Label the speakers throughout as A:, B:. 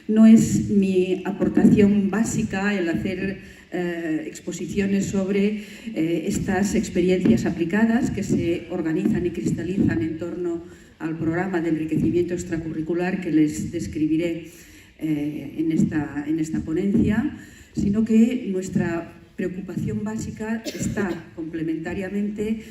A: No es mi aportación básica el hacer exposiciones sobre estas experiencias aplicadas que se organizan y cristalizan en torno al programa de enriquecimiento extracurricular que les describiré en esta ponencia, sino que nuestra preocupación básica está complementariamente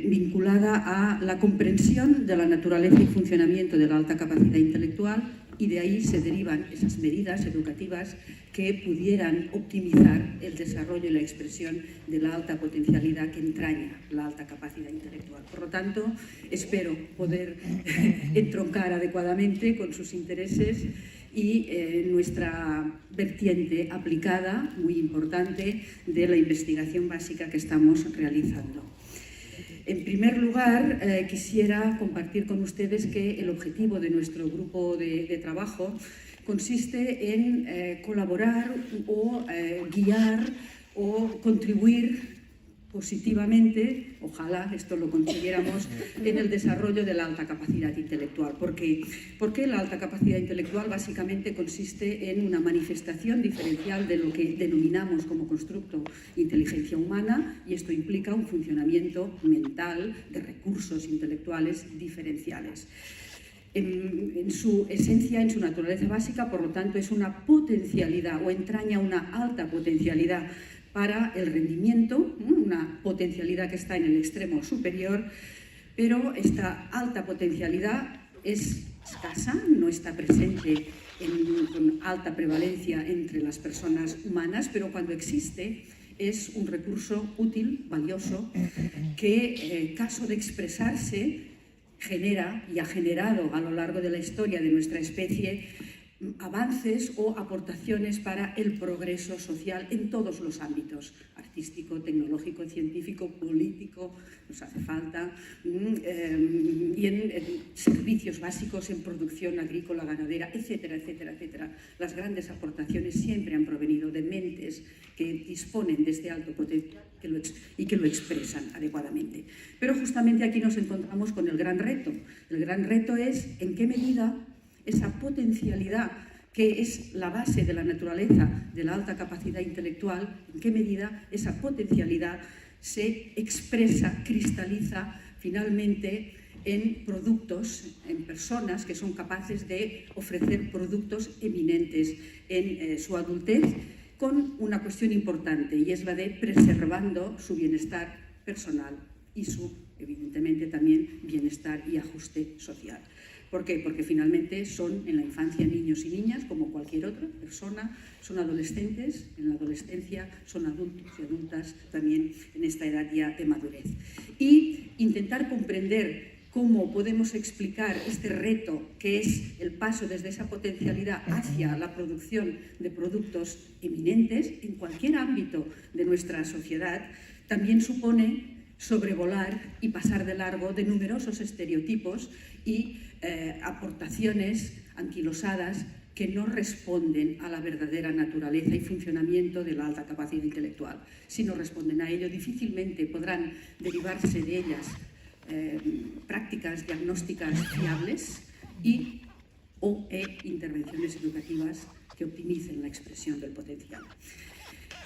A: vinculada a la comprensión de la naturaleza y funcionamiento de la alta capacidad intelectual, y de ahí se derivan esas medidas educativas que pudieran optimizar el desarrollo y la expresión de la alta potencialidad que entraña la alta capacidad intelectual. Por lo tanto, espero poder entroncar adecuadamente con sus intereses y nuestra vertiente aplicada, muy importante, de la investigación básica que estamos realizando. En primer lugar, quisiera compartir con ustedes que el objetivo de nuestro grupo de trabajo consiste en colaborar o guiar o contribuir positivamente, ojalá esto lo consiguiéramos, en el desarrollo de la alta capacidad intelectual. ¿Por qué? Porque la alta capacidad intelectual básicamente consiste en una manifestación diferencial de lo que denominamos como constructo inteligencia humana, y esto implica un funcionamiento mental de recursos intelectuales diferenciales. En su esencia, en su naturaleza básica, por lo tanto, es una potencialidad o entraña una alta potencialidad para el rendimiento, una potencialidad que está en el extremo superior, pero esta alta potencialidad es escasa, no está presente con alta prevalencia entre las personas humanas, pero cuando existe es un recurso útil, valioso, que caso de expresarse genera y ha generado a lo largo de la historia de nuestra especie avances o aportaciones para el progreso social en todos los ámbitos, artístico, tecnológico, científico, político, nos hace falta, y en servicios básicos, en producción agrícola, ganadera, etcétera, etcétera, etcétera. Las grandes aportaciones siempre han provenido de mentes que disponen de este alto potencial y que lo expresan adecuadamente. Pero justamente aquí nos encontramos con el gran reto. El gran reto es en qué medida esa potencialidad, que es la base de la naturaleza de la alta capacidad intelectual, en qué medida esa potencialidad se expresa, cristaliza finalmente en productos, en personas que son capaces de ofrecer productos eminentes en su adultez, con una cuestión importante, y es la de preservando su bienestar personal y su, evidentemente, también bienestar y ajuste social. ¿Por qué? Porque finalmente son en la infancia niños y niñas como cualquier otra persona, son adolescentes, en la adolescencia son adultos y adultas también en esta edad ya de madurez. Y intentar comprender cómo podemos explicar este reto que es el paso desde esa potencialidad hacia la producción de productos eminentes en cualquier ámbito de nuestra sociedad, también supone sobrevolar y pasar de largo de numerosos estereotipos y aportaciones anquilosadas que no responden a la verdadera naturaleza y funcionamiento de la alta capacidad intelectual. Si no responden a ello, difícilmente podrán derivarse de ellas prácticas diagnósticas fiables o intervenciones educativas que optimicen la expresión del potencial.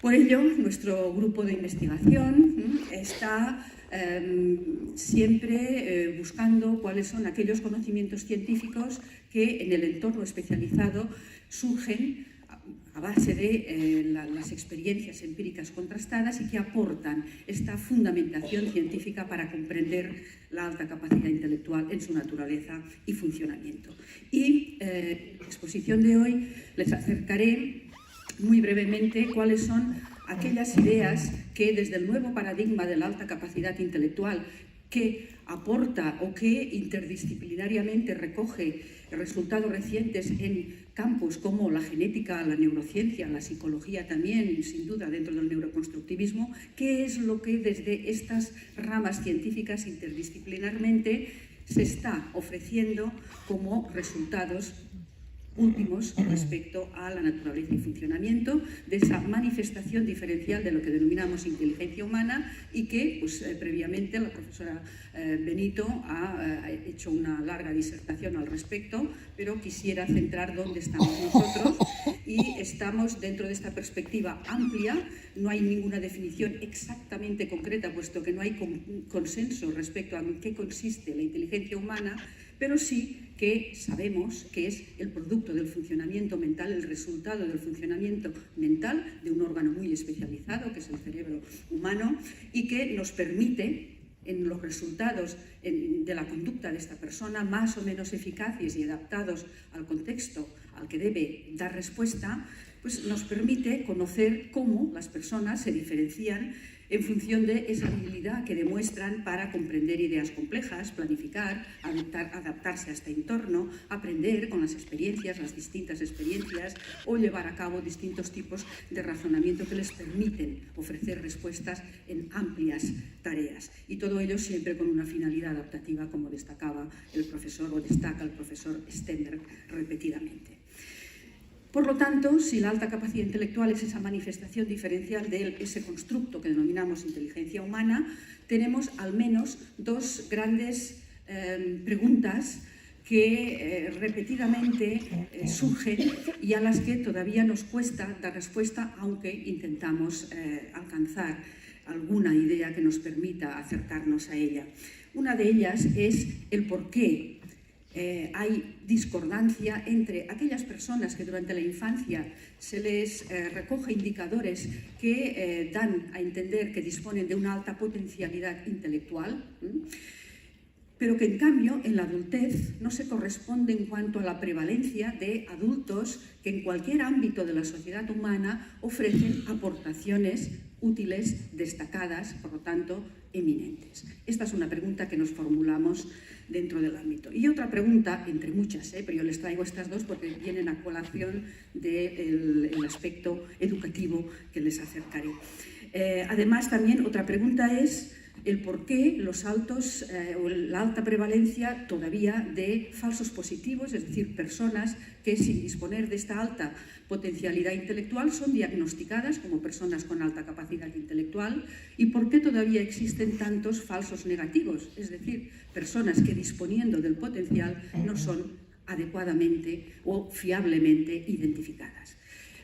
A: Por ello, nuestro grupo de investigación está siempre buscando cuáles son aquellos conocimientos científicos que en el entorno especializado surgen a base de las experiencias empíricas contrastadas y que aportan esta fundamentación científica para comprender la alta capacidad intelectual en su naturaleza y funcionamiento. Y en la exposición de hoy les acercaré muy brevemente cuáles son aquellas ideas que desde el nuevo paradigma de la alta capacidad intelectual, que aporta o que interdisciplinariamente recoge resultados recientes en campos como la genética, la neurociencia, la psicología también, sin duda dentro del neuroconstructivismo, qué es lo que desde estas ramas científicas interdisciplinarmente se está ofreciendo como resultados últimos respecto a la naturaleza y funcionamiento de esa manifestación diferencial de lo que denominamos inteligencia humana y que previamente la profesora Benito ha hecho una larga disertación al respecto, pero quisiera centrar dónde estamos nosotros y estamos dentro de esta perspectiva amplia. No hay ninguna definición exactamente concreta, puesto que no hay consenso respecto a en qué consiste la inteligencia humana, pero sí que sabemos que es el producto del funcionamiento mental, el resultado del funcionamiento mental de un órgano muy especializado, que es el cerebro humano, y que nos permite, en los resultados de la conducta de esta persona, más o menos eficaces y adaptados al contexto al que debe dar respuesta, pues nos permite conocer cómo las personas se diferencian en función de esa habilidad que demuestran para comprender ideas complejas, planificar, adaptarse a este entorno, aprender con las experiencias, las distintas experiencias, o llevar a cabo distintos tipos de razonamiento que les permiten ofrecer respuestas en amplias tareas. Y todo ello siempre con una finalidad adaptativa, como destacaba el profesor, o destaca el profesor Stenberg repetidamente. Por lo tanto, si la alta capacidad intelectual es esa manifestación diferencial de ese constructo que denominamos inteligencia humana, tenemos al menos dos grandes preguntas que repetidamente surgen y a las que todavía nos cuesta dar respuesta, aunque intentamos alcanzar alguna idea que nos permita acercarnos a ella. Una de ellas es el por qué hay discordancia entre aquellas personas que durante la infancia se les recoge indicadores que dan a entender que disponen de una alta potencialidad intelectual, pero que en cambio en la adultez no se corresponde en cuanto a la prevalencia de adultos que en cualquier ámbito de la sociedad humana ofrecen aportaciones útiles, destacadas, por lo tanto, eminentes. Esta es una pregunta que nos formulamos dentro del ámbito. Y otra pregunta, entre muchas, pero yo les traigo estas dos porque vienen a colación del aspecto educativo que les acercaré. Además, también otra pregunta es el por qué los altos o la alta prevalencia todavía de falsos positivos, es decir, personas que sin disponer de esta alta potencialidad intelectual son diagnosticadas como personas con alta capacidad intelectual, y por qué todavía existen tantos falsos negativos, es decir, personas que disponiendo del potencial no son adecuadamente o fiablemente identificadas.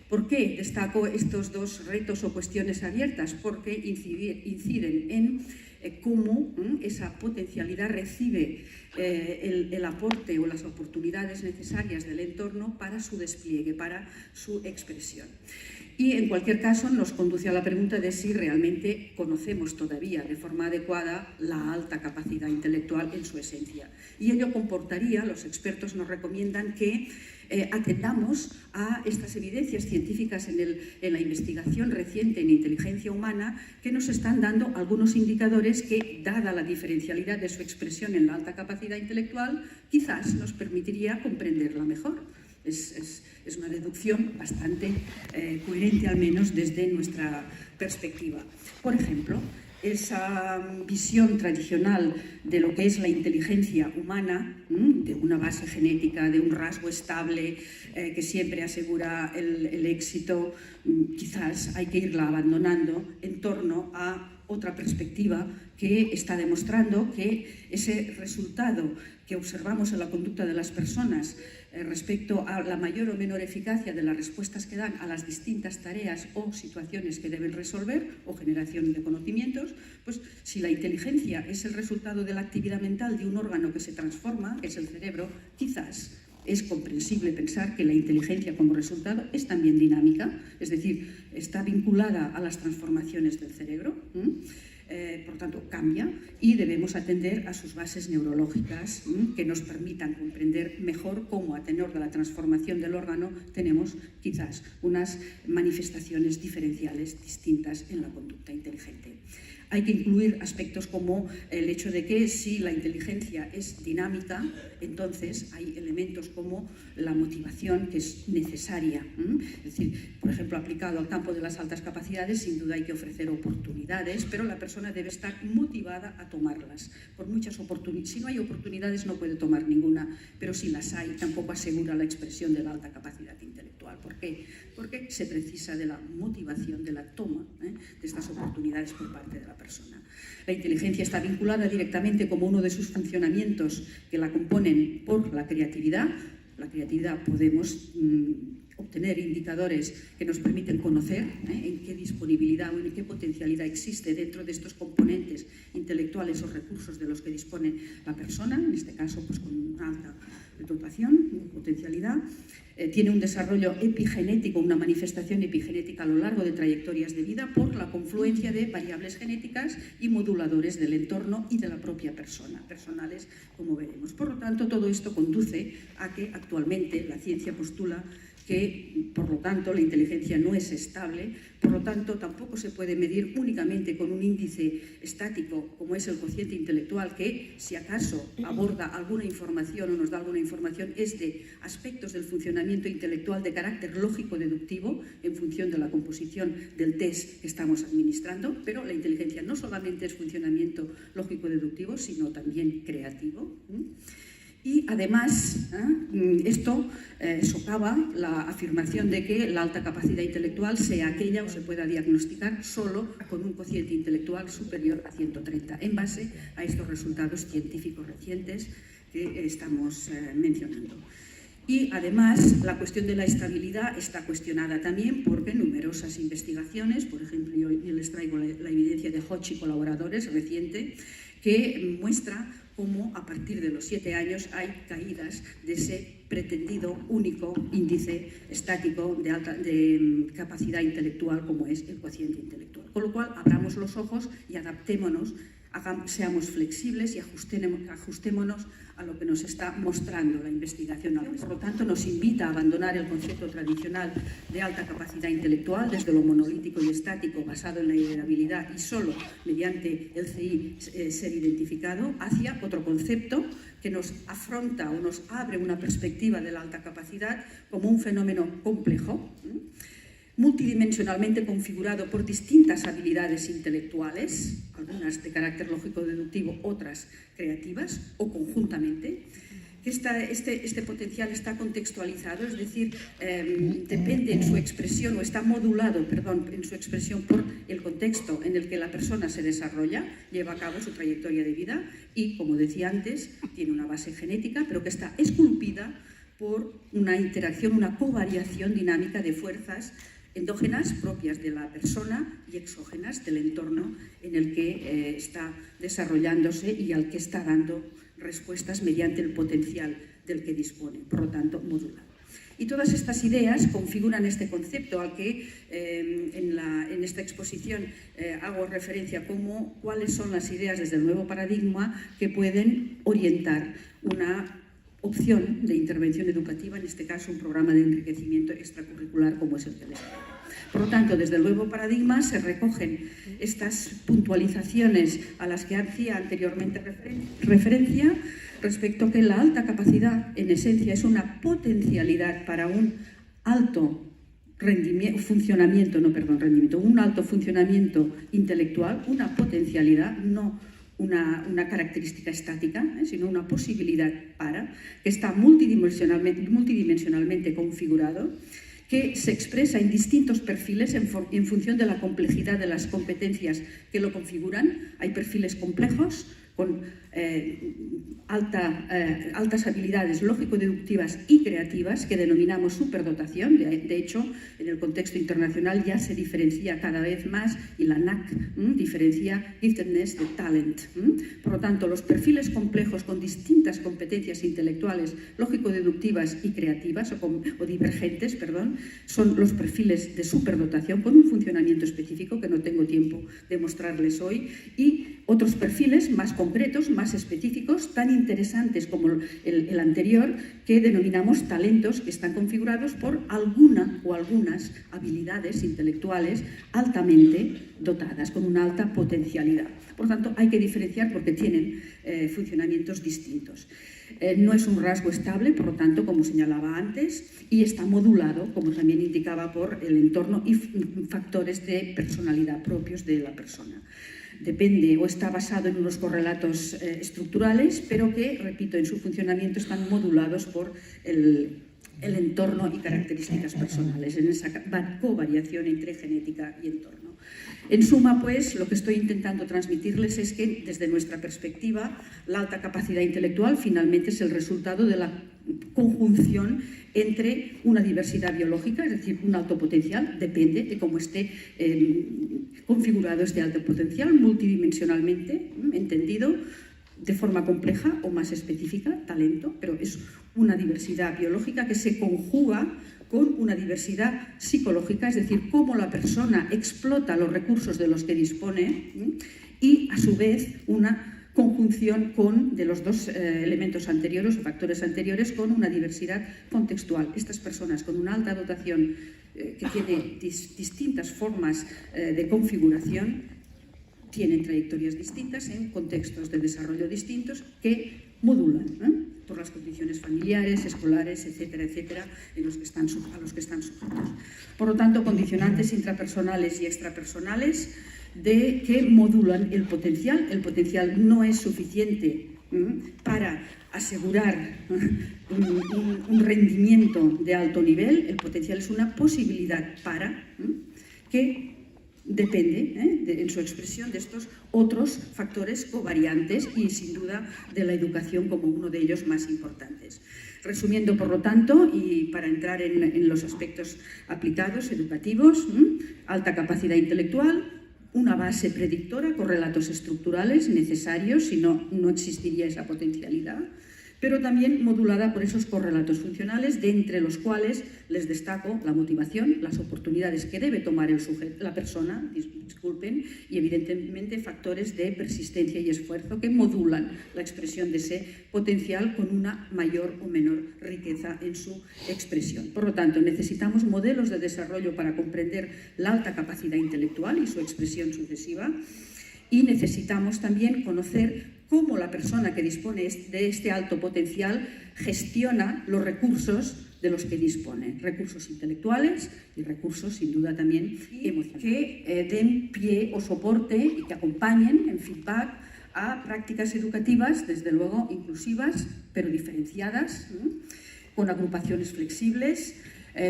A: ¿Por qué destaco estos dos retos o cuestiones abiertas? Porque inciden en cómo esa potencialidad recibe el aporte o las oportunidades necesarias del entorno para su despliegue, para su expresión. Y en cualquier caso nos conduce a la pregunta de si realmente conocemos todavía de forma adecuada la alta capacidad intelectual en su esencia. Y ello comportaría, los expertos nos recomiendan que atendamos a estas evidencias científicas en la investigación reciente en inteligencia humana, que nos están dando algunos indicadores que, dada la diferencialidad de su expresión en la alta capacidad intelectual, quizás nos permitiría comprenderla mejor. Es una deducción bastante coherente, al menos desde nuestra perspectiva. Por ejemplo, esa visión tradicional de lo que es la inteligencia humana, de una base genética, de un rasgo estable que siempre asegura el éxito, quizás hay que irla abandonando en torno a otra perspectiva que está demostrando que ese resultado que observamos en la conducta de las personas respecto a la mayor o menor eficacia de las respuestas que dan a las distintas tareas o situaciones que deben resolver, o generación de conocimientos, pues si la inteligencia es el resultado de la actividad mental de un órgano que se transforma, que es el cerebro, quizás es comprensible pensar que la inteligencia como resultado es también dinámica, es decir, está vinculada a las transformaciones del cerebro, por tanto cambia, y debemos atender a sus bases neurológicas que nos permitan comprender mejor cómo, a tenor de la transformación del órgano, tenemos quizás unas manifestaciones diferenciales distintas en la conducta inteligente. Hay que incluir aspectos como el hecho de que si la inteligencia es dinámica, entonces hay elementos como la motivación, que es necesaria. Es decir, por ejemplo, aplicado al campo de las altas capacidades, sin duda hay que ofrecer oportunidades, pero la persona debe estar motivada a tomarlas. Por muchas oportunidades, si no hay oportunidades no puede tomar ninguna, pero si las hay tampoco asegura la expresión de la alta capacidad intelectual. ¿Por qué? Porque se precisa de la motivación, de la toma de estas oportunidades por parte de la persona. La inteligencia está vinculada directamente como uno de sus funcionamientos que la componen por la creatividad. La creatividad podemos obtener indicadores que nos permiten conocer en qué disponibilidad o en qué potencialidad existe dentro de estos componentes intelectuales o recursos de los que dispone la persona, en este caso pues, con una alta dotación, potencialidad. Tiene un desarrollo epigenético, una manifestación epigenética a lo largo de trayectorias de vida por la confluencia de variables genéticas y moduladores del entorno y de la propia persona, personales, como veremos. Por lo tanto, todo esto conduce a que actualmente la ciencia postula que, por lo tanto, la inteligencia no es estable, por lo tanto, tampoco se puede medir únicamente con un índice estático, como es el cociente intelectual, que, si acaso aborda alguna información o nos da alguna información, es de aspectos del funcionamiento intelectual de carácter lógico-deductivo, en función de la composición del test que estamos administrando, pero la inteligencia no solamente es funcionamiento lógico-deductivo, sino también creativo. Y además, esto socava la afirmación de que la alta capacidad intelectual sea aquella o se pueda diagnosticar solo con un cociente intelectual superior a 130, en base a estos resultados científicos recientes que estamos mencionando. Y además, la cuestión de la estabilidad está cuestionada también porque numerosas investigaciones, por ejemplo, yo les traigo la evidencia de Hodge y colaboradores reciente, que muestra cómo a partir de los 7 años hay caídas de ese pretendido único índice estático de capacidad intelectual como es el cociente intelectual. Con lo cual, abramos los ojos y adaptémonos, seamos flexibles y ajustémonos a lo que nos está mostrando la investigación. Por lo tanto, nos invita a abandonar el concepto tradicional de alta capacidad intelectual desde lo monolítico y estático basado en la heredabilidad y solo mediante el CI ser identificado, hacia otro concepto que nos afronta o nos abre una perspectiva de la alta capacidad como un fenómeno complejo, multidimensionalmente configurado por distintas habilidades intelectuales, algunas de carácter lógico-deductivo, otras creativas o conjuntamente, que este potencial está contextualizado, es decir, depende en su expresión o está modulado, en su expresión por el contexto en el que la persona se desarrolla, lleva a cabo su trayectoria de vida y, como decía antes, tiene una base genética, pero que está esculpida por una interacción, una covariación dinámica de fuerzas endógenas propias de la persona y exógenas del entorno en el que está desarrollándose y al que está dando respuestas mediante el potencial del que dispone, por lo tanto, modulado. Y todas estas ideas configuran este concepto al que en esta exposición hago referencia como cuáles son las ideas desde el nuevo paradigma que pueden orientar una opción de intervención educativa, en este caso un programa de enriquecimiento extracurricular como es el que les traigo. Por lo tanto, desde el nuevo paradigma se recogen estas puntualizaciones a las que hacía anteriormente referencia respecto a que la alta capacidad, en esencia, es una potencialidad para un alto funcionamiento intelectual, una potencialidad, no una característica estática, sino una posibilidad que está multidimensionalmente configurado, que se expresa en distintos perfiles en función de la complejidad de las competencias que lo configuran. Hay perfiles complejos con altas habilidades lógico-deductivas y creativas que denominamos superdotación. De hecho, en el contexto internacional ya se diferencia cada vez más y la NAC diferencia giftedness de talent. Por lo tanto, los perfiles complejos con distintas competencias intelectuales lógico-deductivas y creativas o divergentes, son los perfiles de superdotación con un funcionamiento específico que no tengo tiempo de mostrarles hoy, y otros perfiles más concretos, más específicos, tan interesantes como el anterior, que denominamos talentos, que están configurados por alguna o algunas habilidades intelectuales altamente dotadas, con una alta potencialidad. Por lo tanto, hay que diferenciar porque tienen funcionamientos distintos. No es un rasgo estable, por lo tanto, como señalaba antes, y está modulado, como también indicaba, por el entorno y factores de personalidad propios de la persona. Depende o está basado en unos correlatos estructurales, pero que, repito, en su funcionamiento están modulados por el entorno y características personales, en esa covariación entre genética y entorno. En suma, pues, lo que estoy intentando transmitirles es que, desde nuestra perspectiva, la alta capacidad intelectual finalmente es el resultado de la conjunción entre una diversidad biológica, es decir, un alto potencial, depende de cómo esté configurado este alto potencial, multidimensionalmente entendido, de forma compleja o más específica, talento, pero es una diversidad biológica que se conjuga con una diversidad psicológica, es decir, cómo la persona explota los recursos de los que dispone y, a su vez, una conjunción de los dos elementos anteriores o factores anteriores con una diversidad contextual. Estas personas con una alta dotación que tiene distintas formas de configuración tienen trayectorias distintas en contextos de desarrollo distintos que modulan por las condiciones familiares, escolares, etcétera, etcétera, a los que están sujetos. Por lo tanto, condicionantes intrapersonales y extrapersonales que modulan el potencial. El potencial no es suficiente para asegurar un rendimiento de alto nivel. El potencial es una posibilidad que depende en su expresión de estos otros factores covariantes y sin duda de la educación como uno de ellos más importantes. Resumiendo, por lo tanto, y para entrar en los aspectos aplicados, educativos, alta capacidad intelectual, una base predictora, correlatos estructurales necesarios, si no, no existiría esa potencialidad, pero también modulada por esos correlatos funcionales, de entre los cuales les destaco la motivación, las oportunidades que debe tomar la persona, y evidentemente factores de persistencia y esfuerzo que modulan la expresión de ese potencial con una mayor o menor riqueza en su expresión. Por lo tanto, necesitamos modelos de desarrollo para comprender la alta capacidad intelectual y su expresión sucesiva, y necesitamos también conocer cómo la persona que dispone de este alto potencial gestiona los recursos de los que dispone, recursos intelectuales y recursos, sin duda, también emocionales, que den pie o soporte y que acompañen en feedback a prácticas educativas, desde luego inclusivas, pero diferenciadas, con agrupaciones flexibles,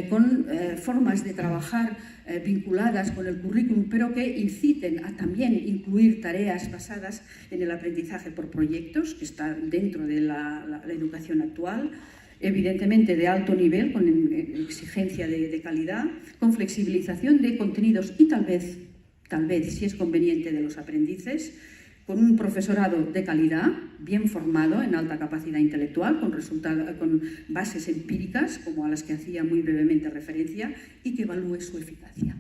A: con formas de trabajar vinculadas con el currículum, pero que inciten a también incluir tareas basadas en el aprendizaje por proyectos, que está dentro de la educación actual, evidentemente de alto nivel, con exigencia de calidad, con flexibilización de contenidos y tal vez, si es conveniente, de los aprendices, con un profesorado de calidad, bien formado en alta capacidad intelectual, con bases empíricas, como a las que hacía muy brevemente referencia, y que evalúe su eficacia.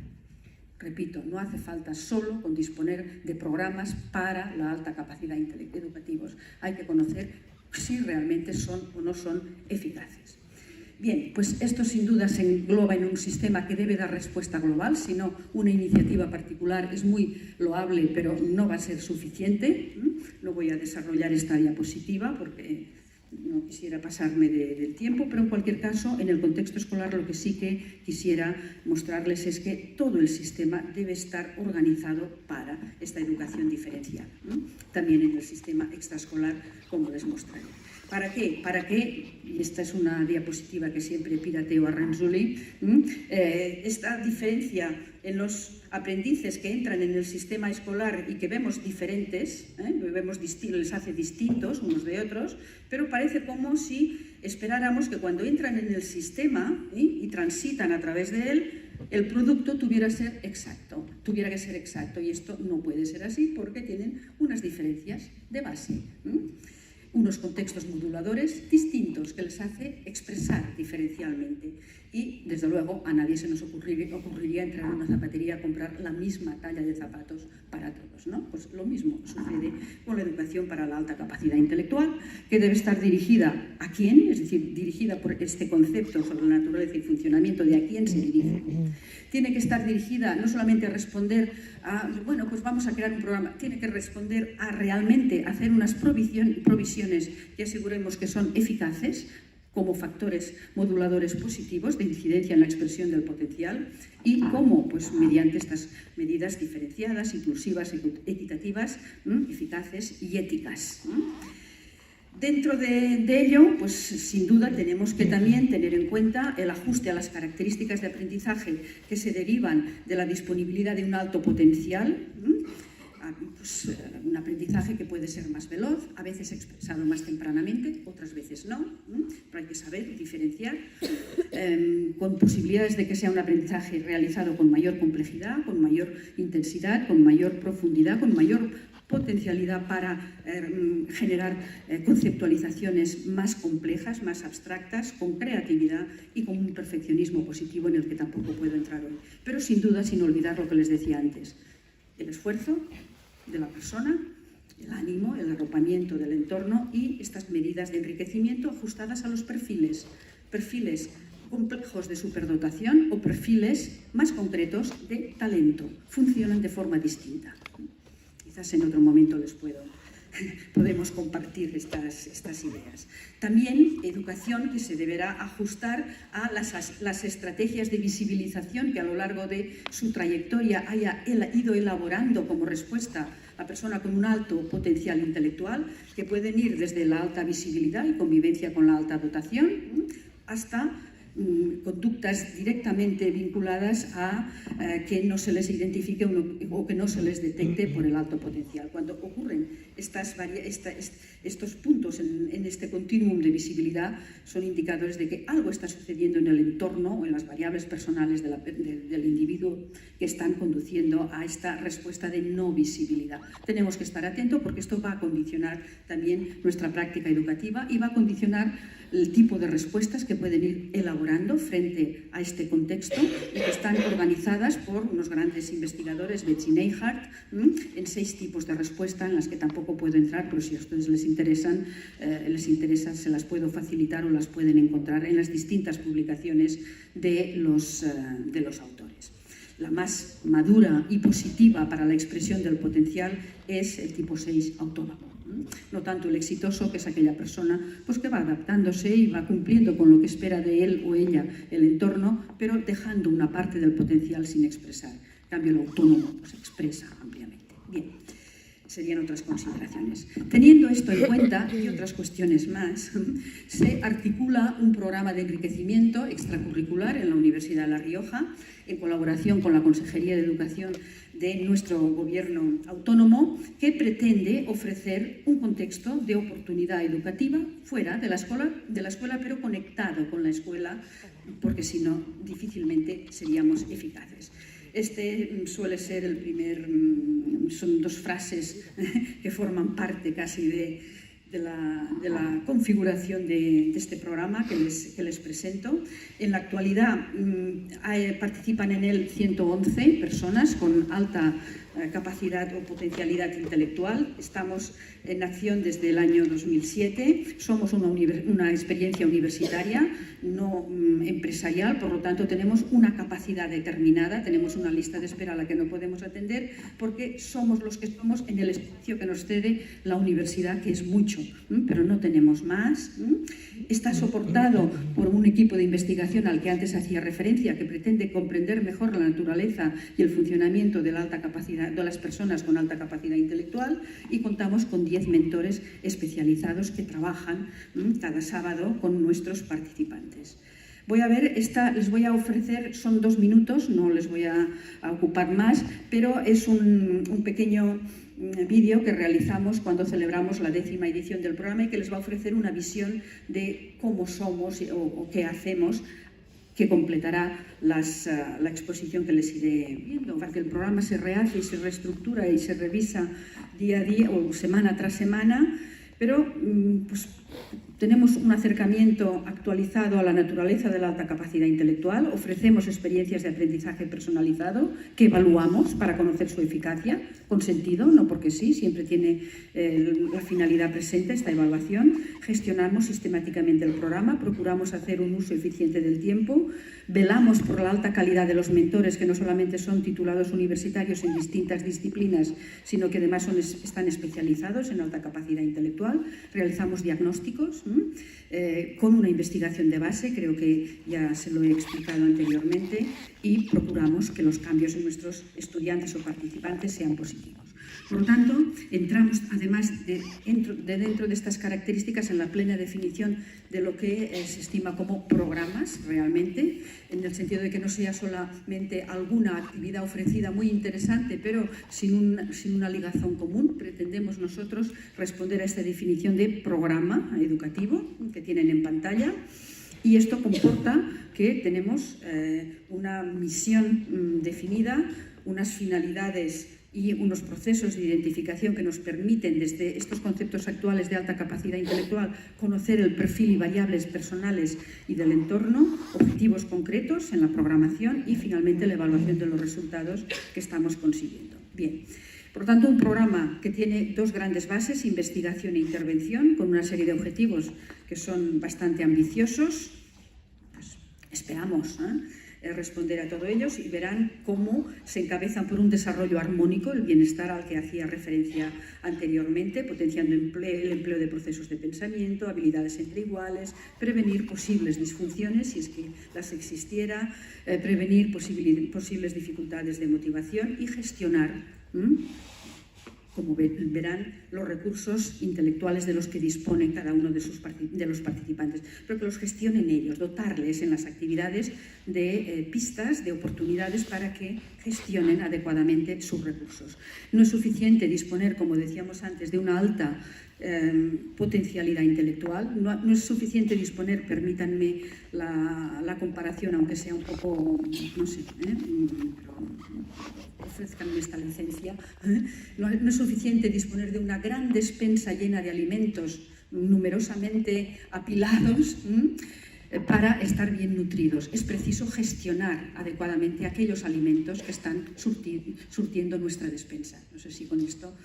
A: Repito, no hace falta solo con disponer de programas para la alta capacidad educativos. Hay que conocer si realmente son o no son eficaces. Bien, pues esto sin duda se engloba en un sistema que debe dar respuesta global, si no, una iniciativa particular es muy loable, pero no va a ser suficiente. No voy a desarrollar esta diapositiva porque no quisiera pasarme del tiempo, pero en cualquier caso, en el contexto escolar, lo que sí que quisiera mostrarles es que todo el sistema debe estar organizado para esta educación diferencial, también en el sistema extraescolar, como les mostraré. ¿Para qué? Para que, y esta es una diapositiva que siempre pirateo a Renzulli, esta diferencia en los aprendices que entran en el sistema escolar y que vemos diferentes, les hace distintos unos de otros, pero parece como si esperáramos que cuando entran en el sistema y transitan a través de él, el producto tuviera que ser exacto, y esto no puede ser así porque tienen unas diferencias de base. Unos contextos moduladores distintos que les hace expresar diferencialmente. Y, desde luego, a nadie se nos ocurriría entrar en una zapatería a comprar la misma talla de zapatos para todos, ¿no? Pues lo mismo sucede con la educación para la alta capacidad intelectual, que debe estar dirigida a quién, es decir, dirigida por este concepto sobre la naturaleza y funcionamiento de a quién se dirige. Tiene que estar dirigida no solamente a responder a, bueno, pues vamos a crear un programa, tiene que responder a realmente hacer unas provisiones que aseguremos que son eficaces, como factores moduladores positivos de incidencia en la expresión del potencial, y cómo, pues mediante estas medidas diferenciadas, inclusivas, equitativas, eficaces y éticas. Dentro de ello, pues sin duda tenemos que también tener en cuenta el ajuste a las características de aprendizaje que se derivan de la disponibilidad de un alto potencial, pues, un aprendizaje que puede ser más veloz, a veces expresado más tempranamente, otras veces no, pero hay que saber diferenciar, con posibilidades de que sea un aprendizaje realizado con mayor complejidad, con mayor intensidad, con mayor profundidad, con mayor potencialidad para generar conceptualizaciones más complejas, más abstractas, con creatividad y con un perfeccionismo positivo en el que tampoco puedo entrar hoy. Pero sin duda, sin olvidar lo que les decía antes, el esfuerzo de la persona, el ánimo, el arropamiento del entorno y estas medidas de enriquecimiento ajustadas a los perfiles complejos de superdotación o perfiles más concretos de talento. Funcionan de forma distinta. Quizás en otro momento podemos compartir estas ideas. También educación que se deberá ajustar a las estrategias de visibilización que a lo largo de su trayectoria haya ido elaborando como respuesta a persona con un alto potencial intelectual, que pueden ir desde la alta visibilidad y convivencia con la alta dotación hasta conductas directamente vinculadas a que no se les identifique o que no se les detecte por el alto potencial. Cuando ocurren estos puntos en este continuum de visibilidad, son indicadores de que algo está sucediendo en el entorno o en las variables personales del individuo que están conduciendo a esta respuesta de no visibilidad. Tenemos que estar atentos porque esto va a condicionar también nuestra práctica educativa y va a condicionar el tipo de respuestas que pueden ir elaborando frente a este contexto y que están organizadas por unos grandes investigadores, Betsy Neihardt, en 6 tipos de respuesta en las que tampoco puedo entrar, pero si a ustedes les interesa, se las puedo facilitar o las pueden encontrar en las distintas publicaciones de los autores. La más madura y positiva para la expresión del potencial es el tipo 6 autónomo. No tanto el exitoso, que es aquella persona pues, que va adaptándose y va cumpliendo con lo que espera de él o ella el entorno, pero dejando una parte del potencial sin expresar. En cambio, el autónomo pues, expresa ampliamente. Bien, serían otras consideraciones. Teniendo esto en cuenta y otras cuestiones más, se articula un programa de enriquecimiento extracurricular en la Universidad de La Rioja, en colaboración con la Consejería de Educación de nuestro gobierno autónomo, que pretende ofrecer un contexto de oportunidad educativa fuera de la escuela, pero conectado con la escuela, porque si no, difícilmente seríamos eficaces. Este suele ser el son 2 frases que forman parte casi de la configuración de este programa que les presento. En la actualidad participan en él 111 personas con alta capacidad o potencialidad intelectual. Estamos en acción desde el año 2007. Somos una experiencia universitaria, no empresarial, por lo tanto tenemos una capacidad determinada, tenemos una lista de espera a la que no podemos atender porque somos los que somos en el espacio que nos cede la universidad, que es mucho, pero no tenemos más. Está soportado por un equipo de investigación al que antes hacía referencia, que pretende comprender mejor la naturaleza y el funcionamiento de la alta capacidad de las personas con alta capacidad intelectual, y contamos con 10 mentores especializados que trabajan cada sábado con nuestros participantes. Les voy a ofrecer, son 2 minutos, no les voy a ocupar más, pero es un pequeño vídeo que realizamos cuando celebramos la 10ª edición del programa y que les va a ofrecer una visión de cómo somos o qué hacemos, que completará la exposición que les iré viendo. Porque el programa se rehace y se reestructura y se revisa día a día o semana tras semana, pero pues, tenemos un acercamiento actualizado a la naturaleza de la alta capacidad intelectual, ofrecemos experiencias de aprendizaje personalizado que evaluamos para conocer su eficacia, con sentido, no porque sí, siempre tiene la finalidad presente esta evaluación. Gestionamos sistemáticamente el programa, procuramos hacer un uso eficiente del tiempo, velamos por la alta calidad de los mentores, que no solamente son titulados universitarios en distintas disciplinas, sino que además están especializados en alta capacidad intelectual, realizamos diagnósticos con una investigación de base, creo que ya se lo he explicado anteriormente, y procuramos que los cambios en nuestros estudiantes o participantes sean positivos. Por lo tanto, entramos, además dentro de estas características, en la plena definición de lo que se estima como programas realmente, en el sentido de que no sea solamente alguna actividad ofrecida muy interesante, pero sin una ligazón común. Pretendemos nosotros responder a esta definición de programa educativo que tienen en pantalla. Y esto comporta que tenemos una misión definida, unas finalidades y unos procesos de identificación que nos permiten, desde estos conceptos actuales de alta capacidad intelectual, conocer el perfil y variables personales y del entorno, objetivos concretos en la programación y, finalmente, la evaluación de los resultados que estamos consiguiendo. Bien. Por lo tanto, un programa que tiene dos grandes bases, investigación e intervención, con una serie de objetivos que son bastante ambiciosos. Pues esperamos responder a todos ellos y verán cómo se encabezan por un desarrollo armónico, el bienestar al que hacía referencia anteriormente, potenciando el empleo de procesos de pensamiento, habilidades entre iguales, prevenir posibles disfunciones, si es que las existiera, prevenir posibles dificultades de motivación y gestionar, como verán, los recursos intelectuales de los que disponen cada uno de los participantes, pero que los gestionen ellos, dotarles en las actividades de pistas, de oportunidades para que gestionen adecuadamente sus recursos. No es suficiente disponer, como decíamos antes, de una alta potencialidad intelectual, no es suficiente disponer, permítanme la comparación, aunque sea un poco, no sé, pero ofrezcanme esta licencia, no es suficiente disponer de una gran despensa llena de alimentos numerosamente apilados para estar bien nutridos. Es preciso gestionar adecuadamente aquellos alimentos que están surtiendo nuestra despensa. No sé si con esto.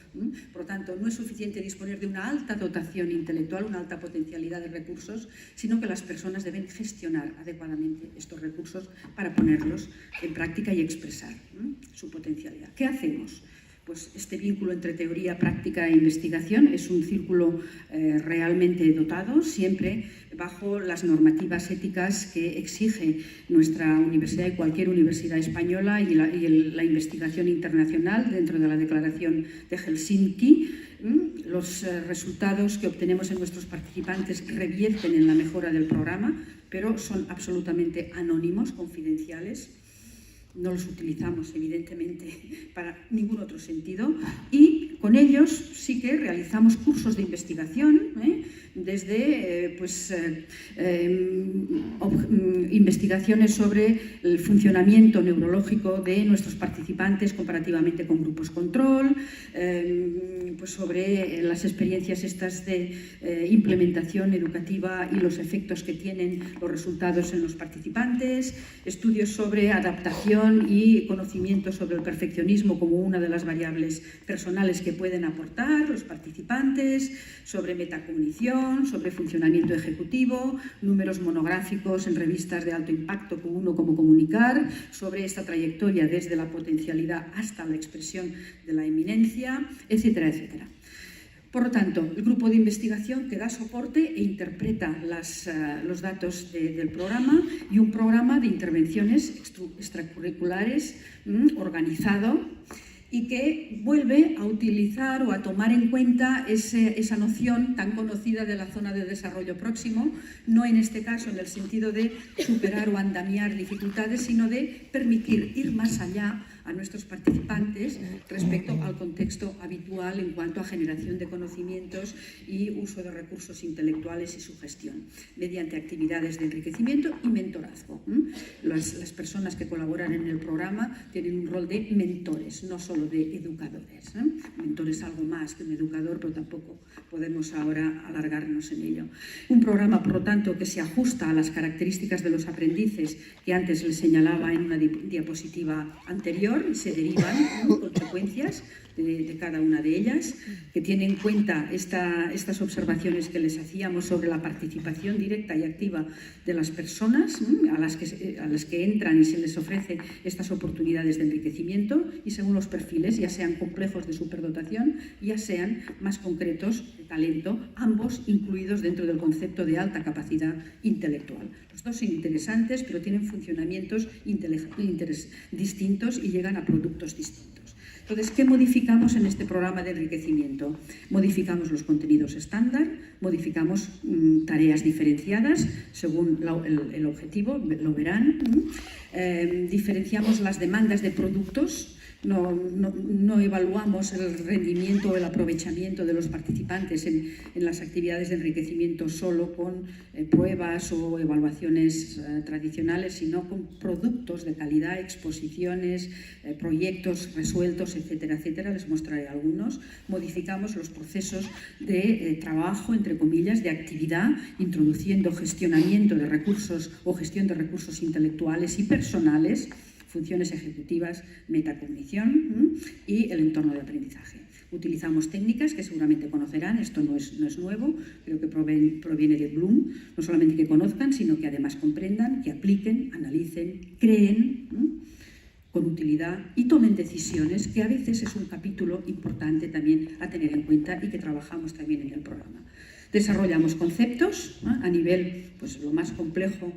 A: Por lo tanto, no es suficiente disponer de una alta dotación intelectual, una alta potencialidad de recursos, sino que las personas deben gestionar adecuadamente estos recursos para ponerlos en práctica y expresar su potencialidad. ¿Qué hacemos? Pues este vínculo entre teoría, práctica e investigación es un círculo realmente dotado, siempre bajo las normativas éticas que exige nuestra universidad y cualquier universidad española y la investigación internacional dentro de la Declaración de Helsinki. Los resultados que obtenemos en nuestros participantes revierten en la mejora del programa, pero son absolutamente anónimos, confidenciales. No los utilizamos, evidentemente, para ningún otro sentido, y con ellos sí que realizamos cursos de investigación, desde investigaciones sobre el funcionamiento neurológico de nuestros participantes comparativamente con grupos control, pues sobre las experiencias estas de implementación educativa y los efectos que tienen los resultados en los participantes, estudios sobre adaptación y conocimiento sobre el perfeccionismo como una de las variables personales que pueden aportar los participantes, sobre metacognición, sobre funcionamiento ejecutivo, números monográficos en revistas de alto impacto como uno como comunicar, sobre esta trayectoria desde la potencialidad hasta la expresión de la eminencia, etcétera, etcétera. Por lo tanto, el grupo de investigación que da soporte e interpreta los datos del programa, y un programa de intervenciones extracurriculares organizado y que vuelve a utilizar o a tomar en cuenta esa noción tan conocida de la zona de desarrollo próximo, no en este caso en el sentido de superar o andamiar dificultades, sino de permitir ir más allá a nuestros participantes respecto al contexto habitual en cuanto a generación de conocimientos y uso de recursos intelectuales y su gestión, mediante actividades de enriquecimiento y mentorazgo. Las personas que colaboran en el programa tienen un rol de mentores, no solo de educadores. Mentores algo más que un educador, pero tampoco podemos ahora alargarnos en ello. Un programa, por lo tanto, que se ajusta a las características de los aprendices que antes les señalaba en una diapositiva anterior, y se derivan consecuencias de cada una de ellas, que tiene en cuenta estas observaciones que les hacíamos sobre la participación directa y activa de las personas a las que entran y se les ofrece estas oportunidades de enriquecimiento, y según los perfiles perfiles, ya sean complejos de superdotación, ya sean más concretos de talento, ambos incluidos dentro del concepto de alta capacidad intelectual. Los dos son interesantes, pero tienen funcionamientos distintos y llegan a productos distintos. Entonces, ¿qué modificamos en este programa de enriquecimiento? Modificamos los contenidos estándar, modificamos tareas diferenciadas según el objetivo, lo verán. Diferenciamos las demandas de productos. No evaluamos el rendimiento o el aprovechamiento de los participantes en las actividades de enriquecimiento solo con pruebas o evaluaciones tradicionales, sino con productos de calidad, exposiciones, proyectos resueltos, etcétera, etcétera. Les mostraré algunos. Modificamos los procesos de trabajo, entre comillas, de actividad, introduciendo gestionamiento de recursos o gestión de recursos intelectuales y personales, funciones ejecutivas, metacognición y el entorno de aprendizaje. Utilizamos técnicas que seguramente conocerán, esto no es nuevo, creo que proviene de Bloom, no solamente que conozcan, sino que además comprendan, que apliquen, analicen, creen con utilidad y tomen decisiones, que a veces es un capítulo importante también a tener en cuenta y que trabajamos también en el programa. Desarrollamos conceptos a nivel lo más complejo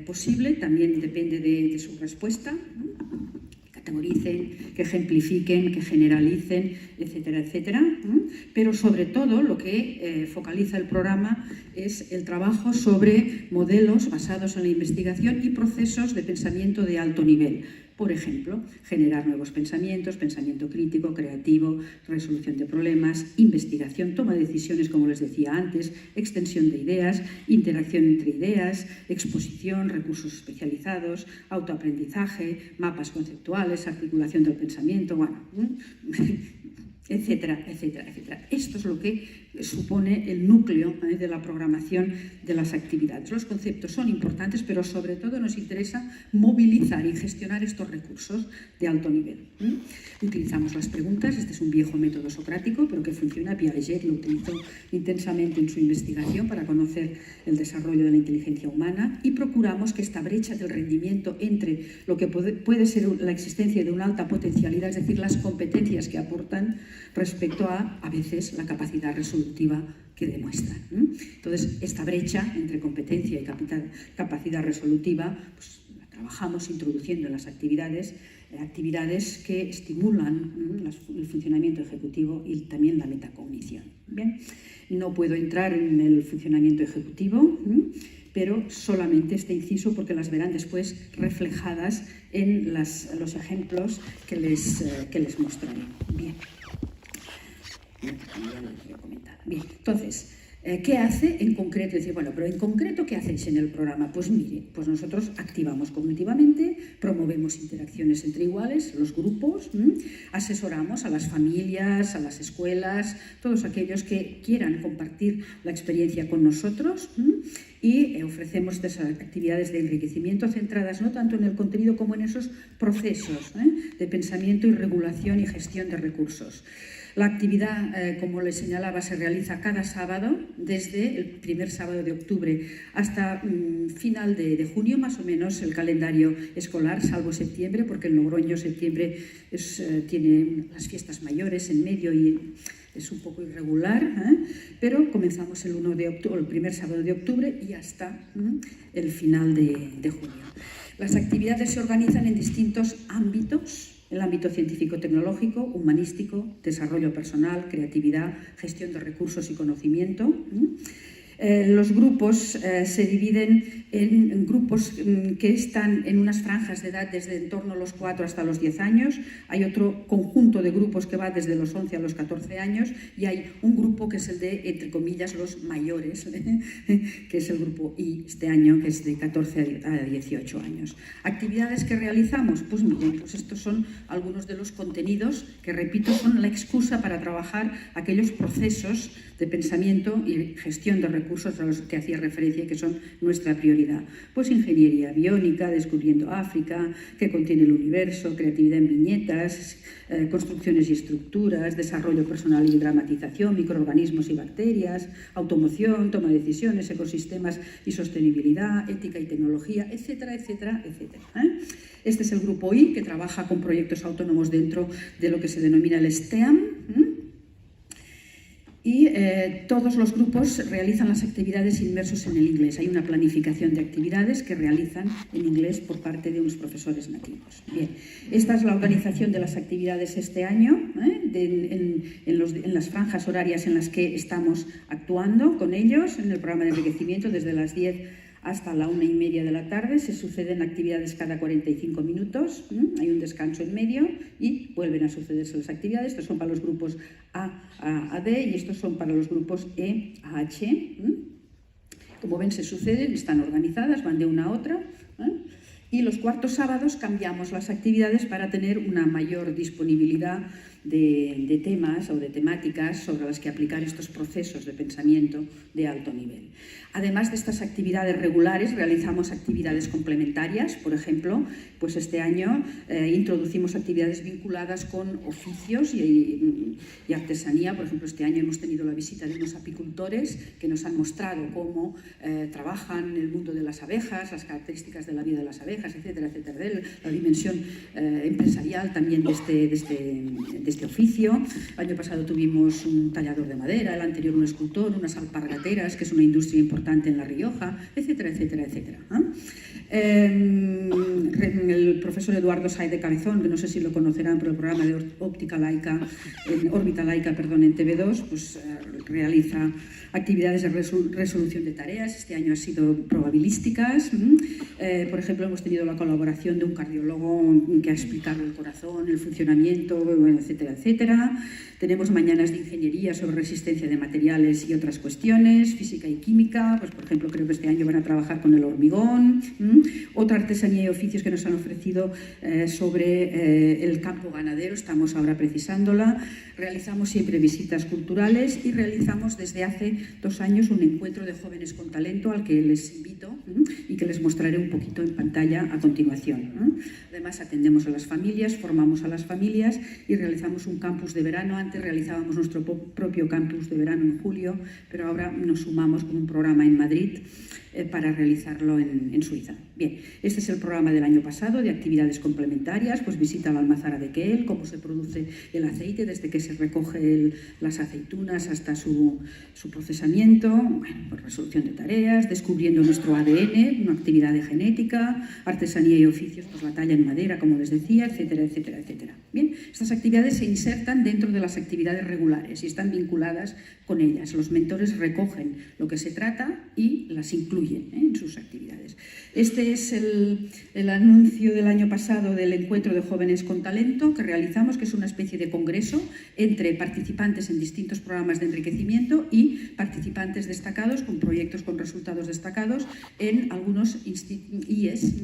A: posible, también depende de su respuesta, que categoricen, que ejemplifiquen, que generalicen, etcétera, etcétera. Pero sobre todo lo que focaliza el programa es el trabajo sobre modelos basados en la investigación y procesos de pensamiento de alto nivel. Por ejemplo, generar nuevos pensamientos, pensamiento crítico, creativo, resolución de problemas, investigación, toma de decisiones, como les decía antes, extensión de ideas, interacción entre ideas, exposición, recursos especializados, autoaprendizaje, mapas conceptuales, articulación del pensamiento, bueno, etcétera, etcétera, etcétera. Esto es lo que supone el núcleo de la programación de las actividades. Los conceptos son importantes, pero sobre todo nos interesa movilizar y gestionar estos recursos de alto nivel. Utilizamos las preguntas, este es un viejo método socrático, pero que funciona. Piaget lo utilizó intensamente en su investigación para conocer el desarrollo de la inteligencia humana, y procuramos que esta brecha del rendimiento entre lo que puede ser la existencia de una alta potencialidad, es decir, las competencias que aportan, respecto a veces, la capacidad resolutiva que demuestran. Entonces, esta brecha entre competencia y capacidad resolutiva, la trabajamos introduciendo en las actividades que estimulan el funcionamiento ejecutivo y también la metacognición. Bien, no puedo entrar en el funcionamiento ejecutivo, pero solamente este inciso porque las verán después reflejadas en los ejemplos que les mostraré. Bien. Bien, entonces, ¿qué hace en concreto? Decir, bueno, pero en concreto, ¿qué hacéis en el programa? Pues mire, pues nosotros activamos cognitivamente, promovemos interacciones entre iguales, los grupos, asesoramos a las familias, a las escuelas, todos aquellos que quieran compartir la experiencia con nosotros, y ofrecemos estas actividades de enriquecimiento centradas no tanto en el contenido como en esos procesos de pensamiento y regulación y gestión de recursos. La actividad, como les señalaba, se realiza cada sábado, desde el primer sábado de octubre hasta final de junio, más o menos, el calendario escolar, salvo septiembre, porque en Logroño septiembre tiene las fiestas mayores en medio y es un poco irregular, pero comenzamos el primer sábado de octubre y hasta el final de junio. Las actividades se organizan en distintos ámbitos: el ámbito científico-tecnológico, humanístico, desarrollo personal, creatividad, gestión de recursos y conocimiento. Los grupos se dividen en grupos que están en unas franjas de edad desde en torno a los 4 hasta los 10 años. Hay otro conjunto de grupos que va desde los 11 a los 14 años y hay un grupo que es el de, entre comillas, los mayores, que es el grupo I este año, que es de 14 a 18 años. ¿Actividades que realizamos? Pues miren, pues estos son algunos de los contenidos que, repito, son la excusa para trabajar aquellos procesos de pensamiento y gestión de recursos recursos a los que hacía referencia y que son nuestra prioridad. Pues ingeniería biónica, descubriendo África, qué contiene el universo, creatividad en viñetas, construcciones y estructuras, desarrollo personal y dramatización, microorganismos y bacterias, automoción, toma de decisiones, ecosistemas y sostenibilidad, ética y tecnología, etcétera, etcétera, etcétera. Este es el grupo I, que trabaja con proyectos autónomos dentro de lo que se denomina el STEAM. Y todos los grupos realizan las actividades inmersos en el inglés. Hay una planificación de actividades que realizan en inglés por parte de unos profesores nativos. Bien, esta es la organización de las actividades este año, en las franjas horarias en las que estamos actuando con ellos, en el programa de enriquecimiento desde las 10 hasta la 1:30 de la tarde. Se suceden actividades cada 45 minutos, hay un descanso en medio y vuelven a sucederse las actividades. Estos son para los grupos A, D y estos son para los grupos E a H. Como ven, se suceden, están organizadas, van de una a otra. Y los cuartos sábados cambiamos las actividades para tener una mayor disponibilidad de temas o de temáticas sobre las que aplicar estos procesos de pensamiento de alto nivel. Además de estas actividades regulares, realizamos actividades complementarias. Por ejemplo, pues este año introducimos actividades vinculadas con oficios y artesanía. Por ejemplo, este año hemos tenido la visita de unos apicultores que nos han mostrado cómo trabajan el mundo de las abejas, las características de la vida de las abejas, etcétera, etcétera, la dimensión empresarial también de este oficio. El año pasado tuvimos un tallador de madera, el anterior un escultor, unas alpargateras, que es una industria importante en La Rioja, etcétera, etcétera, etcétera. El profesor Eduardo Saez de Cabezón, que no sé si lo conocerán por el programa de órbita laica, en TV2, pues realiza actividades de resolución de tareas. Este año ha sido probabilísticas. Por ejemplo, hemos tenido la colaboración de un cardiólogo que ha explicado el corazón, el funcionamiento, etcétera, etcétera. Tenemos mañanas de ingeniería sobre resistencia de materiales y otras cuestiones, física y química. Pues, por ejemplo, creo que este año van a trabajar con el hormigón. Otra artesanía y oficios que nos han ofrecido sobre el campo ganadero, estamos ahora precisándola. Realizamos siempre visitas culturales y realizamos desde hace 2 años un encuentro de jóvenes con talento al que les invito y que les mostraré un poquito en pantalla a continuación. Además, atendemos a las familias, formamos a las familias y realizamos un campus de verano. Antes realizábamos nuestro propio campus de verano en julio, pero ahora nos sumamos con un programa en Madrid para realizarlo en Suiza. Bien, este es el programa del año pasado de actividades complementarias, pues visita a la almazara de Quel, cómo se produce el aceite desde que se recoge las aceitunas hasta su procesamiento, pues resolución de tareas, descubriendo nuestro ADN, una actividad de genética, artesanía y oficios, pues la talla en madera, como les decía, etcétera, etcétera, etcétera. Bien, estas actividades se insertan dentro de las actividades regulares y están vinculadas con ellas. Los mentores recogen lo que se trata y las incluyen en sus actividades. Este es el anuncio del año pasado del encuentro de jóvenes con talento que realizamos, que es una especie de congreso entre participantes en distintos programas de enriquecimiento y participantes destacados con proyectos con resultados destacados en algunos IES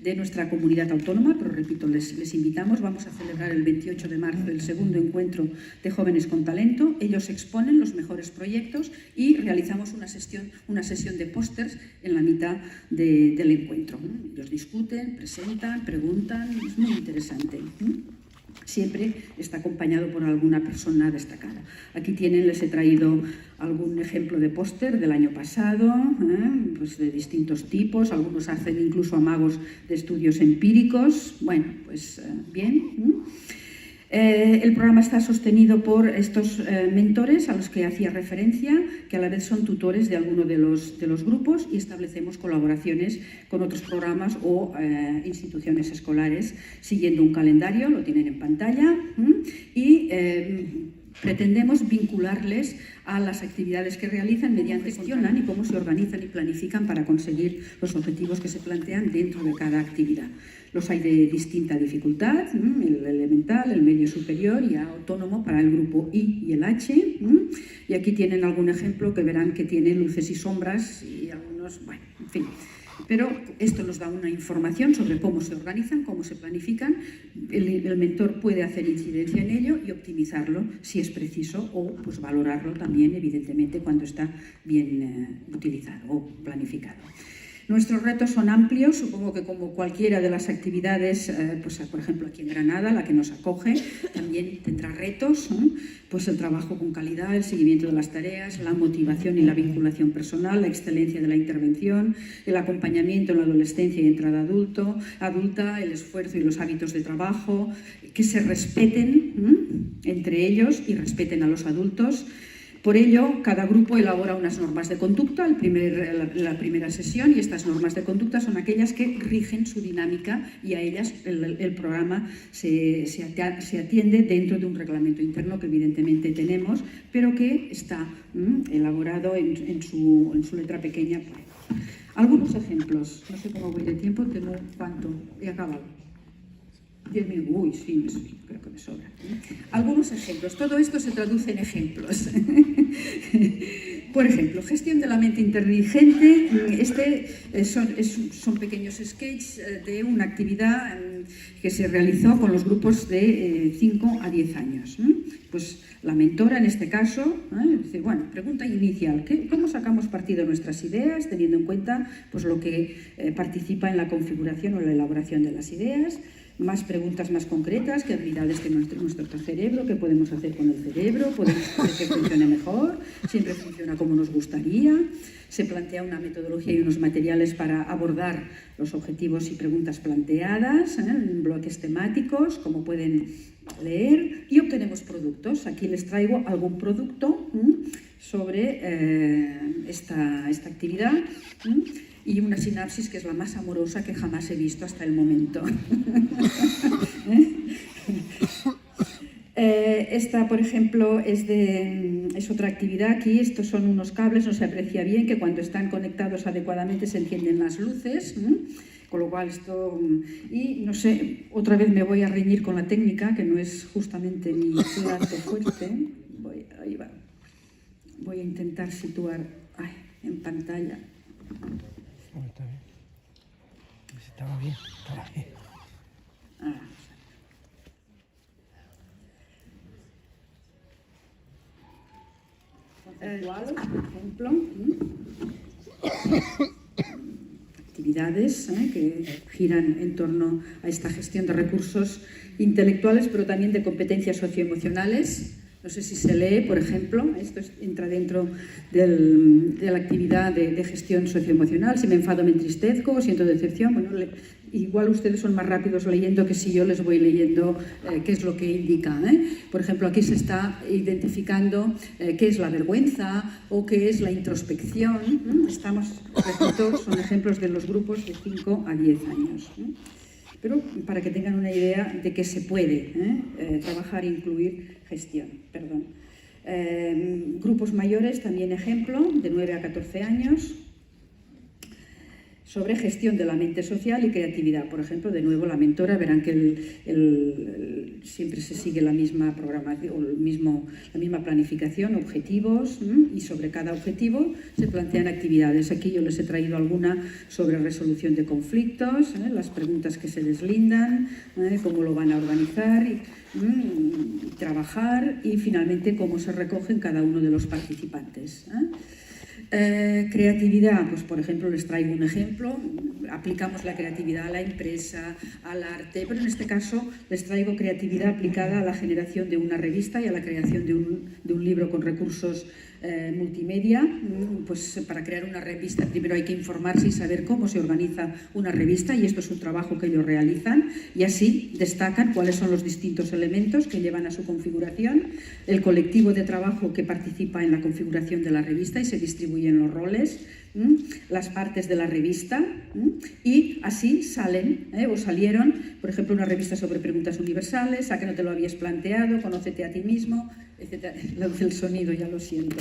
A: de nuestra comunidad autónoma. Pero repito, les invitamos. Vamos a celebrar el 28 de marzo el segundo encuentro de jóvenes con talento. Ellos exponen los mejores proyectos y realizamos una sesión de pósters en la mitad del encuentro. Ellos discuten, presentan, preguntan, es muy interesante. Siempre está acompañado por alguna persona destacada. Aquí les he traído algún ejemplo de póster del año pasado, pues de distintos tipos. Algunos hacen incluso amagos de estudios empíricos. Bueno, pues bien. El programa está sostenido por estos mentores a los que hacía referencia, que a la vez son tutores de alguno de los grupos, y establecemos colaboraciones con otros programas o instituciones escolares siguiendo un calendario, lo tienen en pantalla, y pretendemos vincularles a las actividades que realizan mediante gestionan y cómo se organizan y planifican para conseguir los objetivos que se plantean dentro de cada actividad. Los hay de distinta dificultad, el elemental, el medio superior y autónomo para el grupo I y el H. Y aquí tienen algún ejemplo que verán que tiene luces y sombras y algunos, bueno, en fin. Pero esto nos da una información sobre cómo se organizan, cómo se planifican. el mentor puede hacer incidencia en ello y optimizarlo si es preciso, o pues valorarlo también, evidentemente, cuando está bien utilizado o planificado. Nuestros retos son amplios, supongo que como cualquiera de las actividades, pues por ejemplo aquí en Granada, la que nos acoge, también tendrá retos, pues el trabajo con calidad, el seguimiento de las tareas, la motivación y la vinculación personal, la excelencia de la intervención, el acompañamiento en la adolescencia y entrada adulta, el esfuerzo y los hábitos de trabajo, que se respeten entre ellos y respeten a los adultos. Por ello, cada grupo elabora unas normas de conducta, la primera sesión, y estas normas de conducta son aquellas que rigen su dinámica, y a ellas el programa se atiende dentro de un reglamento interno que evidentemente tenemos, pero que está elaborado en su letra pequeña. Algunos ejemplos, no sé cómo voy de tiempo, tengo cuánto, he acabado. 10 minutos, uy, sí, creo que me sobra. Algunos ejemplos, todo esto se traduce en ejemplos. Por ejemplo, gestión de la mente inteligente. Son pequeños sketches de una actividad que se realizó con los grupos de 5 a 10 años. Pues la mentora, en este caso, dice, bueno, pregunta inicial, ¿cómo sacamos partido de nuestras ideas, teniendo en cuenta pues, lo que participa en la configuración o la elaboración de las ideas? Más preguntas más concretas, qué habilidades tiene nuestro cerebro, qué podemos hacer con el cerebro, podemos hacer que funcione mejor, siempre funciona como nos gustaría. Se plantea una metodología y unos materiales para abordar los objetivos y preguntas planteadas, en bloques temáticos, como pueden leer, y obtenemos productos. Aquí les traigo algún producto sobre esta actividad. Y una sinapsis que es la más amorosa que jamás he visto hasta el momento. Esta, por ejemplo, es otra actividad. Aquí estos son unos cables, no se aprecia bien, que cuando están conectados adecuadamente se encienden las luces. Con lo cual esto... Y no sé, otra vez me voy a reñir con la técnica, que no es justamente mi plato fuerte. Ahí va. Voy a intentar situar en pantalla.
B: Está bien. Estaba bien, estaba bien.
A: Por ejemplo, actividades que giran en torno a esta gestión de recursos intelectuales, pero también de competencias socioemocionales. No sé si se lee, por ejemplo, esto entra dentro de la actividad de gestión socioemocional. Si me enfado, me entristezco, o siento decepción. Bueno, igual ustedes son más rápidos leyendo que si yo les voy leyendo qué es lo que indica. Por ejemplo, aquí se está identificando qué es la vergüenza o qué es la introspección. Repito, son ejemplos de los grupos de 5 a 10 años. Pero para que tengan una idea de que se puede trabajar e incluir gestión. Grupos mayores, también ejemplo, de 9 a 14 años, sobre gestión de la mente social y creatividad. Por ejemplo, de nuevo la mentora, verán que siempre se sigue la misma programación, o la misma planificación, objetivos, y sobre cada objetivo se plantean actividades. Aquí yo les he traído alguna sobre resolución de conflictos, las preguntas que se deslindan, cómo lo van a organizar, trabajar, y finalmente cómo se recogen cada uno de los participantes. Creatividad, pues por ejemplo les traigo un ejemplo. Aplicamos la creatividad a la empresa, al arte, pero en este caso les traigo creatividad aplicada a la generación de una revista y a la creación de un libro con recursos multimedia. Pues para crear una revista primero hay que informarse y saber cómo se organiza una revista, y esto es un trabajo que ellos realizan, y así destacan cuáles son los distintos elementos que llevan a su configuración, el colectivo de trabajo que participa en la configuración de la revista y se distribuyen los roles, las partes de la revista, y así salieron, por ejemplo, una revista sobre preguntas universales, a que no te lo habías planteado, conócete a ti mismo, etc. El sonido, ya lo siento.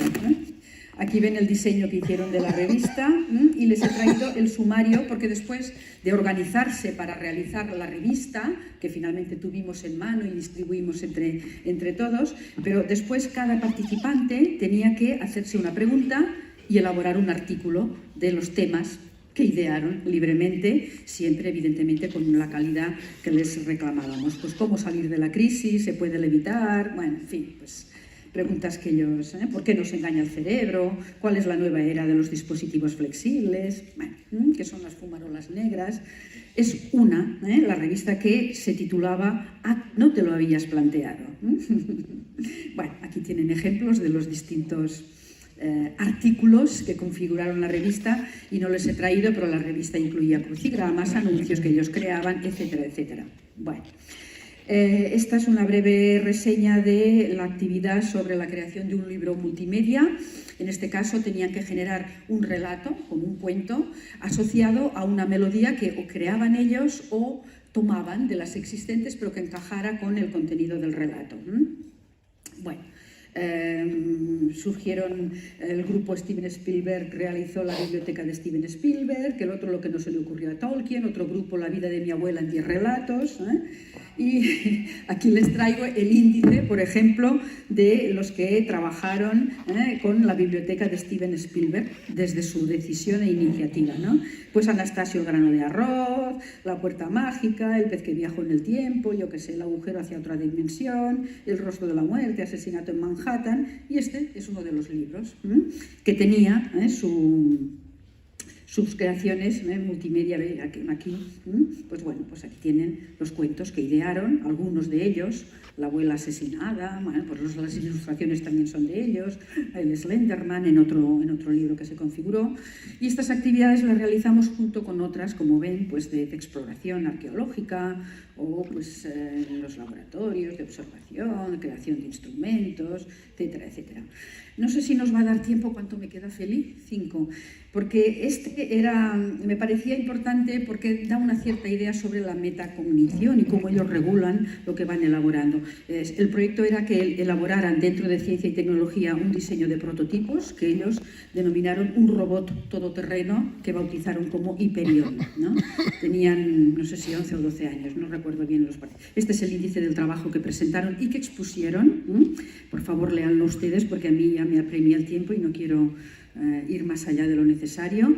A: Aquí ven el diseño que hicieron de la revista, y les he traído el sumario, porque después de organizarse para realizar la revista, que finalmente tuvimos en mano y distribuimos entre todos, pero después cada participante tenía que hacerse una pregunta y elaborar un artículo de los temas que idearon libremente, siempre evidentemente con la calidad que les reclamábamos. Pues cómo salir de la crisis, se puede levitar, bueno, en fin, pues preguntas que ellos, ¿por qué nos engaña el cerebro? ¿Cuál es la nueva era de los dispositivos flexibles? Bueno, ¿qué son las fumarolas negras? Es la revista que se titulaba No te lo habías planteado. Bueno, aquí tienen ejemplos de los distintos artículos que configuraron la revista y no les he traído, pero la revista incluía crucigramas, anuncios que ellos creaban, etcétera, etcétera. Bueno. Esta es una breve reseña de la actividad sobre la creación de un libro multimedia. En este caso tenían que generar un relato, como un cuento, asociado a una melodía que o creaban ellos o tomaban de las existentes, pero que encajara con el contenido del relato. Bueno. Surgieron, el grupo Steven Spielberg realizó la biblioteca de Steven Spielberg, el otro Lo que no se le ocurrió a Tolkien, otro grupo La vida de mi abuela en 10 relatos, y aquí les traigo el índice, por ejemplo, de los que trabajaron con la biblioteca de Steven Spielberg desde su decisión e iniciativa, ¿no? Pues Anastasio el grano de arroz, La puerta mágica, El pez que viajó en el tiempo, yo qué sé, El agujero hacia otra dimensión, El rostro de la muerte, Asesinato en Manhattan, y este es uno de los libros que tenía sus creaciones multimedia. Aquí, pues bueno, pues aquí tienen los cuentos que idearon, algunos de ellos, La abuela asesinada, bueno, pues las ilustraciones también son de ellos, el Slenderman en otro libro que se configuró, y estas actividades las realizamos junto con otras, como ven, pues de exploración arqueológica o pues en los laboratorios de observación, de creación de instrumentos, etcétera, etcétera. No sé si nos va a dar tiempo. ¿Cuánto me queda, Feli? 5. Porque me parecía importante porque da una cierta idea sobre la metacognición y cómo ellos regulan lo que van elaborando. El proyecto era que elaboraran dentro de ciencia y tecnología un diseño de prototipos que ellos denominaron un robot todoterreno que bautizaron como Hyperion, ¿no? Tenían, no sé si 11 o 12 años, no recuerdo bien los partidos. Este es el índice del trabajo que presentaron y que expusieron. Por favor, léanlo ustedes porque a mí ya me apremia el tiempo y no quiero ir más allá de lo necesario.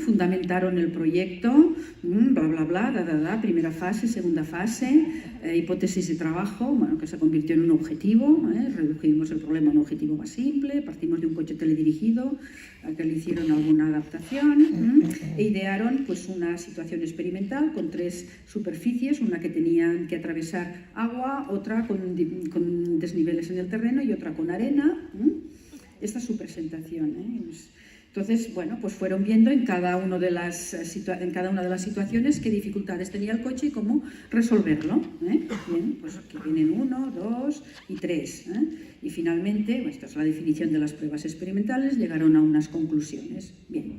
A: Fundamentaron el proyecto, bla, bla, bla, primera fase, segunda fase, hipótesis de trabajo, bueno, que se convirtió en un objetivo, redujimos el problema a un objetivo más simple, partimos de un coche teledirigido, a que le hicieron alguna adaptación, e idearon pues una situación experimental con 3 superficies, una que tenían que atravesar agua, otra con desniveles en el terreno y otra con arena. Esta es su presentación. Entonces, bueno, pues fueron viendo en cada una de las situaciones qué dificultades tenía el coche y cómo resolverlo. Bien, pues aquí vienen 1, 2 y 3. Y finalmente, esta es la definición de las pruebas experimentales, llegaron a unas conclusiones. Bien.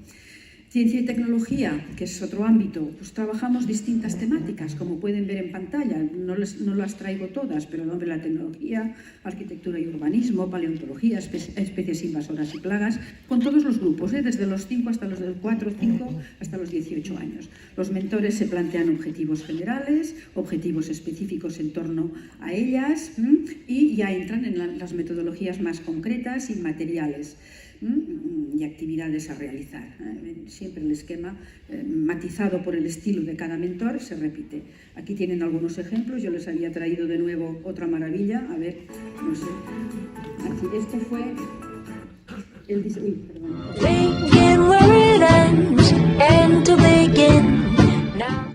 A: Ciencia y tecnología, que es otro ámbito, pues trabajamos distintas temáticas, como pueden ver en pantalla. No las traigo todas, pero el hombre y la tecnología, arquitectura y urbanismo, paleontología, especies invasoras y plagas, con todos los grupos, desde los 5 hasta los del 4, 5, hasta los 18 años. Los mentores se plantean objetivos generales, objetivos específicos en torno a ellas, y ya entran en las metodologías más concretas y materiales y actividades a realizar. Siempre el esquema matizado por el estilo de cada mentor se repite. Aquí tienen algunos ejemplos. Yo les había traído de nuevo otra maravilla. A ver, no sé. Aquí, este fue el diseño. Perdón.